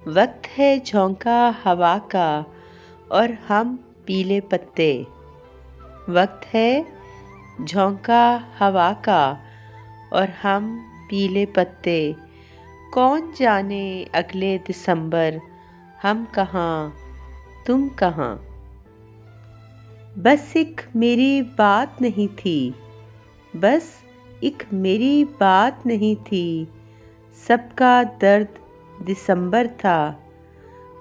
वक्त है झोंका हवा का और हम पीले पत्ते। वक्त है झोंका हवा का और हम पीले पत्ते। कौन जाने अगले दिसंबर हम कहाँ तुम कहाँ। बस एक मेरी बात नहीं थी, बस एक मेरी बात नहीं थी। सबका दर्द दिसंबर था।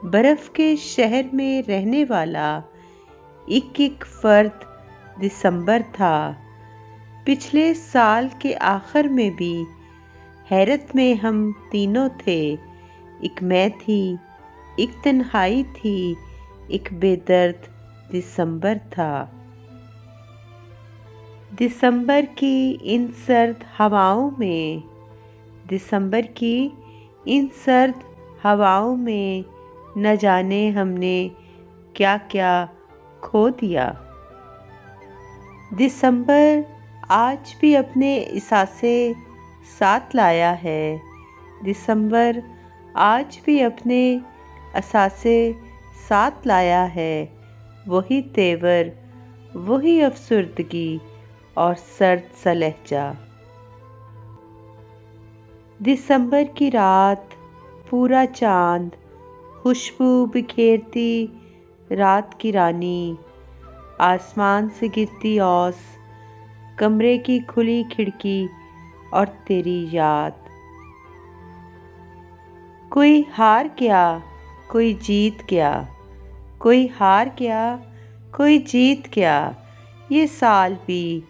बर्फ के शहर में रहने वाला एक एक फर्द दिसंबर था। पिछले साल के आखिर में भी हैरत में हम तीनों थे। एक मैं थी, एक तन्हाई थी, एक बेदर्द दिसंबर था। दिसंबर की इन सर्द हवाओं में, दिसंबर की इन सर्द हवाओं में न जाने हमने क्या क्या खो दिया। दिसंबर आज भी अपने एहसासे साथ लाया है। दिसंबर आज भी अपने एहसासे साथ लाया है। वही तेवर, वही अफसुर्दगी और सर्द सा लहजा। दिसंबर की रात, पूरा चांद, खुशबू बिखेरती रात की रानी, आसमान से गिरती ओस, कमरे की खुली खिड़की और तेरी याद। कोई हार गया, कोई जीत गया, कोई हार गया, कोई जीत गया, ये साल भी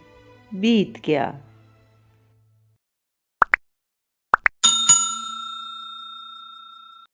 बीत गया।